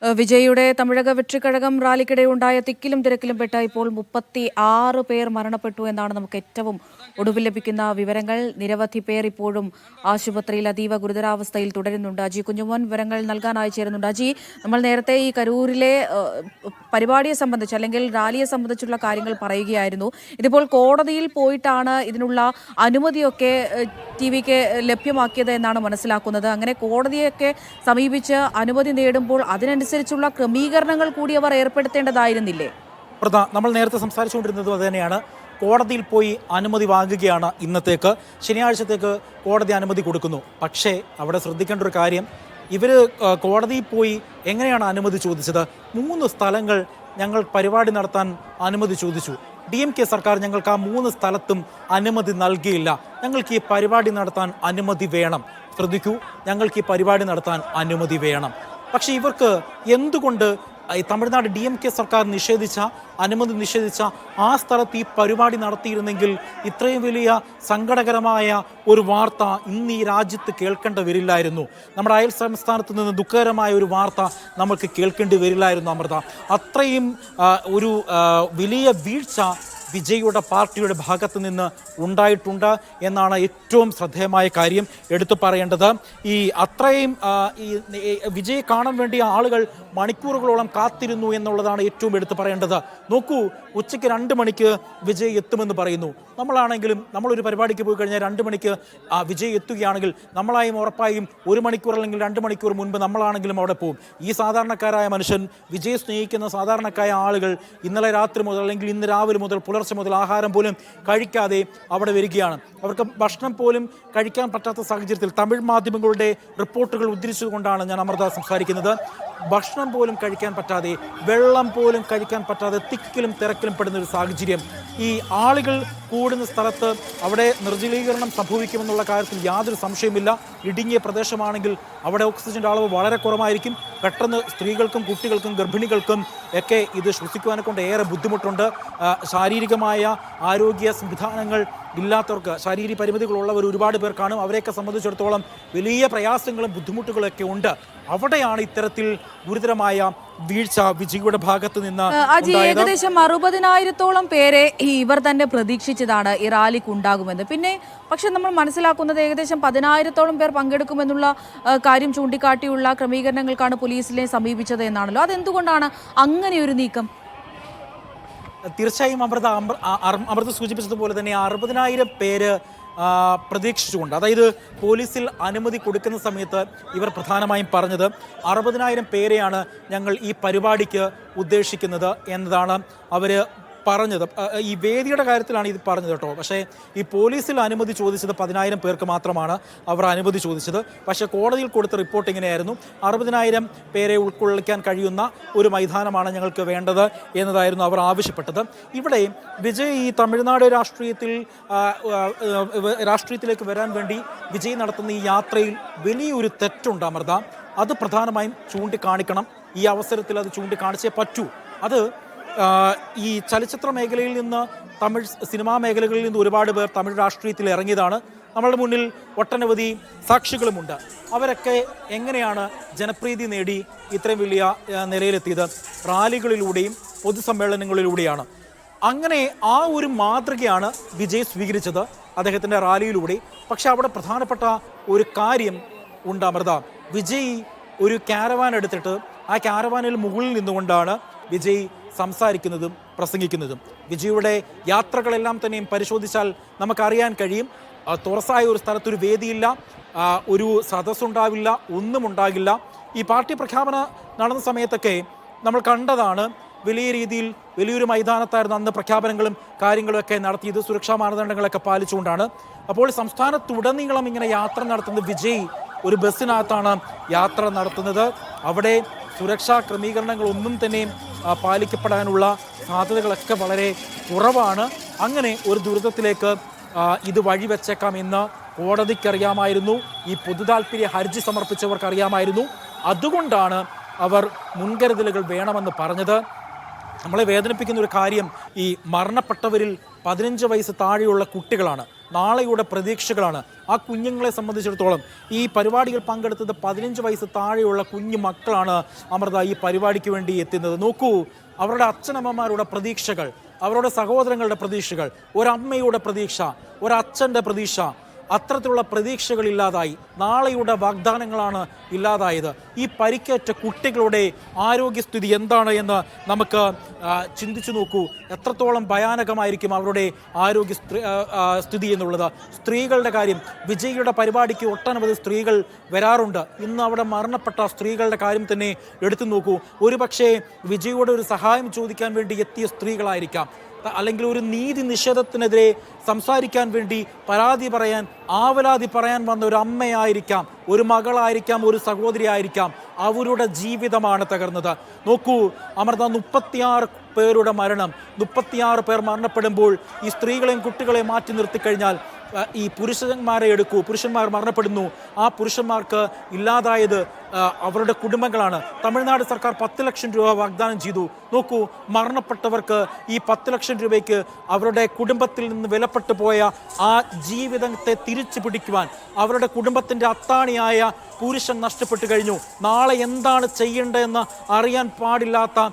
വിജയിയുടെ തമിഴക വെற்றிക്കഴകം റാലിക്കിടെ ഉണ്ടായ തിക്കിലും തിരക്കിലും പെട്ട ഇപ്പോൾ 36 പേർ മരണപ്പെട്ടു എന്നാണ് നമുക്ക് ഏറ്റവും ഒടുവിൽ ലഭിക്കുന്ന വിവരങ്ങൾ. നിരവധി പേർ ഇപ്പോഴും ആശുപത്രിയിൽ അതീവ ഗുരുതരാവസ്ഥയിൽ തുടരുന്നുണ്ട്. അജി കുഞ്ഞുമോൻ വിവരങ്ങൾ നൽകാനായി ചേരുന്നുണ്ട്. അജി, നമ്മൾ നേരത്തെ ഈ കരൂരിലെ പരിപാടിയെ സംബന്ധിച്ച് അല്ലെങ്കിൽ റാലിയെ സംബന്ധിച്ചുള്ള കാര്യങ്ങൾ പറയുകയായിരുന്നു. ഇതിപ്പോൾ കോടതിയിൽ പോയിട്ടാണ് ഇതിനുള്ള അനുമതിയൊക്കെ ടിവിക്ക് ലഭ്യമാക്കിയത് എന്നാണ് മനസ്സിലാക്കുന്നത്. അങ്ങനെ കോടതിയൊക്കെ സമീപിച്ച് അനുമതി നേടുമ്പോൾ അതിനനുസരിച്ചുള്ള ക്രമീകരണങ്ങൾ കൂടി അവർ ഏർപ്പെടുത്തേണ്ടതായിരുന്നില്ലേ? നമ്മൾ നേരത്തെ സംസാരിച്ചുകൊണ്ടിരുന്നത് അത് തന്നെയാണ്. കോടതിയിൽ പോയി അനുമതി വാങ്ങുകയാണ്. ഇന്നത്തേക്ക് ശനിയാഴ്ചത്തേക്ക് കോടതി അനുമതി കൊടുക്കുന്നു. പക്ഷേ അവിടെ ശ്രദ്ധിക്കേണ്ട ഒരു കാര്യം, ഇവർ കോടതിയിൽ പോയി എങ്ങനെയാണ് അനുമതി ചോദിച്ചത്? 3 സ്ഥലങ്ങൾ ഞങ്ങൾ പരിപാടി നടത്താൻ അനുമതി ചോദിച്ചു. DMK സർക്കാർ ഞങ്ങൾക്ക് ആ 3 സ്ഥലത്തും അനുമതി നൽകിയില്ല. ഞങ്ങൾക്ക് ഈ പരിപാടി നടത്താൻ അനുമതി വേണം. ശ്രദ്ധിക്കൂ, ഞങ്ങൾക്ക് ഈ പരിപാടി നടത്താൻ അനുമതി വേണം. പക്ഷേ ഇവർക്ക് എന്തുകൊണ്ട് ഈ തമിഴ്നാട് DMK സർക്കാർ അനുമതി നിഷേധിച്ച ആ സ്ഥലത്ത് ഈ പരിപാടി നടത്തിയിരുന്നെങ്കിൽ ഇത്രയും വലിയ സങ്കടകരമായ ഒരു വാർത്ത ഇന്ന് ഈ രാജ്യത്ത് കേൾക്കേണ്ടി വരില്ലായിരുന്നു. നമ്മുടെ അയൽ സംസ്ഥാനത്ത് നിന്ന് ദുഃഖകരമായ ഒരു വാർത്ത നമുക്ക് കേൾക്കേണ്ടി വരില്ലായിരുന്നു അമൃത. അത്രയും ഒരു വലിയ വീഴ്ച വിജയിയുടെ പാർട്ടിയുടെ ഭാഗത്ത് നിന്ന് ഉണ്ടായിട്ടുണ്ട് എന്നാണ് ഏറ്റവും ശ്രദ്ധേയമായ കാര്യം എടുത്തു പറയേണ്ടത്. ഈ അത്രയും ഈ വിജയെ കാണാൻ വേണ്ടി ആളുകൾ മണിക്കൂറുകളോളം കാത്തിരുന്നു എന്നുള്ളതാണ് ഏറ്റവും എടുത്തു പറയേണ്ടത്. നോക്കൂ, ഉച്ചയ്ക്ക് 2 മണിക്ക് വിജയ് എത്തുമെന്ന് പറയുന്നു. നമ്മളാണെങ്കിലും നമ്മളൊരു പരിപാടിക്ക് പോയി കഴിഞ്ഞാൽ 2 മണിക്ക് വിജയ് എത്തുകയാണെങ്കിൽ നമ്മളായും ഉറപ്പായും 1 മണിക്കൂർ അല്ലെങ്കിൽ 2 മണിക്കൂർ മുൻപ് നമ്മളാണെങ്കിലും അവിടെ പോകും. ഈ സാധാരണക്കാരായ മനുഷ്യൻ, വിജയ് സ്നേഹിക്കുന്ന സാധാരണക്കാരായ ആളുകൾ ഇന്നലെ രാത്രി മുതൽ അല്ലെങ്കിൽ ഇന്ന് രാവിലെ മുതൽ പുലർച്ചെ മുതൽ ആഹാരം പോലും കഴിക്കാതെ അവിടെ വരികയാണ്. അവർക്ക് ഭക്ഷണം പോലും കഴിക്കാൻ പറ്റാത്ത സാഹചര്യത്തിൽ തമിഴ് മാധ്യമങ്ങളുടെ റിപ്പോർട്ടുകൾ ഉദ്ധരിച്ചുകൊണ്ടാണ് ഞാൻ അമൃത സംസാരിക്കുന്നത്. ഭക്ഷണം പോലും കഴിക്കാൻ പറ്റാതെ, വെള്ളം പോലും കഴിക്കാൻ പറ്റാതെ തിക്കിലും തിരക്കിലും പെടുന്ന ഒരു സാഹചര്യം. ഈ ആളുകൾ കൂടുന്ന സ്ഥലത്ത് അവിടെ നിർജ്ജലീകരണം സംഭവിക്കുമെന്നുള്ള കാര്യത്തിൽ യാതൊരു സംശയമില്ല. ഇടുങ്ങിയ പ്രദേശമാണെങ്കിൽ അവിടെ ഓക്സിജന്റെ അളവ് വളരെ കുറവായിരിക്കും. പെട്ടെന്ന് സ്ത്രീകൾക്കും കുട്ടികൾക്കും ഗർഭിണികൾക്കും ഒക്കെ ഇത് ശ്വസിക്കുവാനെ കൊണ്ട് ഏറെ ബുദ്ധിമുട്ടുണ്ട്. ശാരീരികമായ ആരോഗ്യ സംവിധാനങ്ങൾ ഇല്ലാത്തവർക്ക്, ശാരീരിക പരിമിതികളുള്ളവർ ഒരുപാട് പേർ കാണും. അവരെയൊക്കെ സംബന്ധിച്ചിടത്തോളം വലിയ പ്രയാസങ്ങളും ബുദ്ധിമുട്ടുകളൊക്കെ ഉണ്ട്. അവിടെയാണ് ഇത്തരത്തിൽ ഗുരുതരമായ വീഴ്ച വിജയിയുടെ ഭാഗത്ത് നിന്ന്. ഏകദേശം 60,000-ഓളം പേരെ ഇവർ തന്നെ പ്രതീക്ഷിച്ചതാണ് ഈ റാലിക്ക് ഉണ്ടാകുമെന്ന്. പക്ഷെ നമ്മൾ മനസ്സിലാക്കുന്നത് ഏകദേശം 10,000-ഓളം പേർ പങ്കെടുക്കുമെന്നുള്ള കാര്യം ചൂണ്ടിക്കാട്ടിയുള്ള ക്രമീകരണങ്ങൾക്കാണ് പോലീസിനെ സമീപിച്ചത് എന്നാണല്ലോ. അതെന്തുകൊണ്ടാണ് അങ്ങനെ ഒരു നീക്കം? തീർച്ചയായും അമൃത സൂചിപ്പിച്ചതുപോലെ തന്നെ 60,000 പേര് പ്രതീക്ഷിച്ചുകൊണ്ട്, അതായത് പോലീസിൽ അനുമതി കൊടുക്കുന്ന സമയത്ത് ഇവർ പ്രധാനമായും പറഞ്ഞത് 60,000 പേരെയാണ് ഞങ്ങൾ ഈ പരിപാടിക്ക് ഉദ്ദേശിക്കുന്നത് എന്നതാണ് അവർ പറഞ്ഞത്. ഈ വേദിയുടെ കാര്യത്തിലാണ് ഇത് പറഞ്ഞത് കേട്ടോ. പക്ഷേ ഈ പോലീസിൽ അനുമതി ചോദിച്ചത് 10,000 പേർക്ക് മാത്രമാണ് അവർ അനുമതി ചോദിച്ചത്. പക്ഷേ കോടതിയിൽ കൊടുത്ത റിപ്പോർട്ട് ഇങ്ങനെയായിരുന്നു: 60,000 പേരെ ഉൾക്കൊള്ളിക്കാൻ കഴിയുന്ന ഒരു മൈതാനമാണ് ഞങ്ങൾക്ക് വേണ്ടത് എന്നതായിരുന്നു അവർ ആവശ്യപ്പെട്ടത്. ഇവിടെ വിജയ് ഈ തമിഴ്നാട് രാഷ്ട്രീയത്തിലേക്ക് വരാൻ വേണ്ടി വിജയ് നടത്തുന്ന ഈ യാത്രയിൽ വലിയൊരു തെറ്റുണ്ട് അമൃത. അത് പ്രധാനമായും ചൂണ്ടിക്കാണിക്കണം. ഈ അവസരത്തിൽ അത് ചൂണ്ടിക്കാണിച്ചേ പറ്റൂ. അത് ഈ ചലച്ചിത്ര മേഖലയിൽ നിന്ന്, തമിഴ് സിനിമാ മേഖലകളിൽ നിന്ന് ഒരുപാട് പേർ തമിഴ് രാഷ്ട്രീയത്തിൽ ഇറങ്ങിയതാണ്. നമ്മളുടെ മുന്നിൽ ഒട്ടനവധി സാക്ഷികളുമുണ്ട്. അവരൊക്കെ എങ്ങനെയാണ് ജനപ്രീതി നേടി ഇത്രയും വലിയ നിലയിലെത്തിയത്? റാലികളിലൂടെയും പൊതുസമ്മേളനങ്ങളിലൂടെയാണ്. അങ്ങനെ ആ ഒരു മാതൃകയാണ് വിജയ് സ്വീകരിച്ചത് അദ്ദേഹത്തിൻ്റെ റാലിയിലൂടെ. പക്ഷെ അവിടെ പ്രധാനപ്പെട്ട ഒരു കാര്യം ഉണ്ട് അമൃത. വിജയ് ഒരു ക്യാരവാൻ എടുത്തിട്ട് ആ ക്യാരവാനിൽ മുകളിൽ നിന്നുകൊണ്ടാണ് വിജയ് സംസാരിക്കുന്നതും പ്രസംഗിക്കുന്നതും. വിജയുടെ യാത്രകളെല്ലാം തന്നെയും പരിശോധിച്ചാൽ നമുക്കറിയാൻ കഴിയും, തുറസായ ഒരു സ്ഥലത്തൊരു വേദിയില്ല, ഒരു സദസ്സുണ്ടാവില്ല, ഒന്നും ഉണ്ടാകില്ല. ഈ പാർട്ടി പ്രഖ്യാപനം നടന്ന സമയത്തൊക്കെ നമ്മൾ കണ്ടതാണ്. വലിയ രീതിയിൽ വലിയൊരു മൈതാനത്തായിരുന്നു അന്ന് പ്രഖ്യാപനങ്ങളും കാര്യങ്ങളുമൊക്കെ നടത്തിയത്. സുരക്ഷാ മാനദണ്ഡങ്ങളൊക്കെ പാലിച്ചുകൊണ്ടാണ്. അപ്പോൾ സംസ്ഥാനത്തുടനീളം ഇങ്ങനെ യാത്ര നടത്തുന്ന വിജയ് ഒരു ബസ്സിനകത്താണ് യാത്ര നടത്തുന്നത്. അവിടെ സുരക്ഷാ ക്രമീകരണങ്ങളൊന്നും തന്നെയും പാലിക്കപ്പെടാനുള്ള സാധ്യതകളൊക്കെ വളരെ കുറവാണ്. അങ്ങനെ ഒരു ദുരിതത്തിലേക്ക് ഇത് വഴിവെച്ചേക്കാം എന്ന് കോടതിക്കറിയാമായിരുന്നു. ഈ പൊതുതാൽപര്യ ഹർജി സമർപ്പിച്ചവർക്ക് അറിയാമായിരുന്നു. അതുകൊണ്ടാണ് അവർ മുൻകരുതലുകൾ വേണമെന്ന് പറഞ്ഞത്. നമ്മളെ വേദനിപ്പിക്കുന്ന ഒരു കാര്യം ഈ മരണപ്പെട്ടവരിൽ 15 വയസ്സ് താഴെയുള്ള കുട്ടികളാണ്, നാളെയുടെ പ്രതീക്ഷകളാണ്. ആ കുഞ്ഞുങ്ങളെ സംബന്ധിച്ചിടത്തോളം ഈ പരിപാടിയിൽ പങ്കെടുത്തത് 15 വയസ്സ് താഴെയുള്ള കുഞ്ഞു മക്കളാണ് അമൃത ഈ പരിപാടിക്ക് വേണ്ടി എത്തുന്നത്. നോക്കൂ, അവരുടെ അച്ഛനമ്മമാരുടെ പ്രതീക്ഷകൾ, അവരുടെ സഹോദരങ്ങളുടെ പ്രതീക്ഷകൾ, ഒരമ്മയുടെ പ്രതീക്ഷ, ഒരച്ഛൻ്റെ പ്രതീക്ഷ, അത്തരത്തിലുള്ള പ്രതീക്ഷകൾ ഇല്ലാതായി. നാളെയുടെ വാഗ്ദാനങ്ങളാണ് ഇല്ലാതായത്. ഈ പരിക്കേറ്റ കുട്ടികളുടെ ആരോഗ്യസ്ഥിതി എന്താണ് എന്ന് നമുക്ക് ചിന്തിച്ചു നോക്കൂ. എത്രത്തോളം ഭയാനകമായിരിക്കും അവരുടെ സ്ഥിതി എന്നുള്ളത്. സ്ത്രീകളുടെ കാര്യം, വിജയിയുടെ പരിപാടിക്ക് ഒട്ടനവധി സ്ത്രീകൾ വരാറുണ്ട്. ഇന്ന് അവിടെ മരണപ്പെട്ട സ്ത്രീകളുടെ കാര്യം തന്നെ എടുത്തു നോക്കൂ. ഒരുപക്ഷെ വിജയിയുടെ ഒരു സഹായം ചോദിക്കാൻ വേണ്ടി എത്തിയ സ്ത്രീകളായിരിക്കാം, അല്ലെങ്കിൽ ഒരു നീതി നിഷേധത്തിനെതിരെ സംസാരിക്കാൻ വേണ്ടി പരാതി പറയാൻ, ആവലാതി പറയാൻ വന്ന ഒരു അമ്മയായിരിക്കാം, ഒരു മകളായിരിക്കാം, ഒരു സഹോദരി ആയിരിക്കാം. അവരുടെ ജീവിതമാണ് തകർന്നത്. നോക്കൂ അമൃത, 36 പേരുടെ മരണം, 36 പേർ മരണപ്പെടുമ്പോൾ ഈ സ്ത്രീകളെയും കുട്ടികളെയും മാറ്റി നിർത്തിക്കഴിഞ്ഞാൽ ഈ പുരുഷന്മാർ മരണപ്പെടുന്നു. ആ പുരുഷന്മാർക്ക് ഇല്ലാതായത് അവരുടെ കുടുംബങ്ങളാണ്. തമിഴ്നാട് സർക്കാർ 10 ലക്ഷം രൂപ വാഗ്ദാനം ചെയ്തു. നോക്കൂ, മരണപ്പെട്ടവർക്ക് ഈ 10 ലക്ഷം രൂപയ്ക്ക് അവരുടെ കുടുംബത്തിൽ നിന്ന് വിലപ്പെട്ടു പോയ ആ ജീവിതത്തെ തിരിച്ചു പിടിക്കുവാൻ അവരുടെ കുടുംബത്തിൻ്റെ അത്താണിയായ പുരുഷൻ നഷ്ടപ്പെട്ടു കഴിഞ്ഞു. നാളെ എന്താണ് ചെയ്യേണ്ടതെന്ന് അറിയാൻ പാടില്ലാത്ത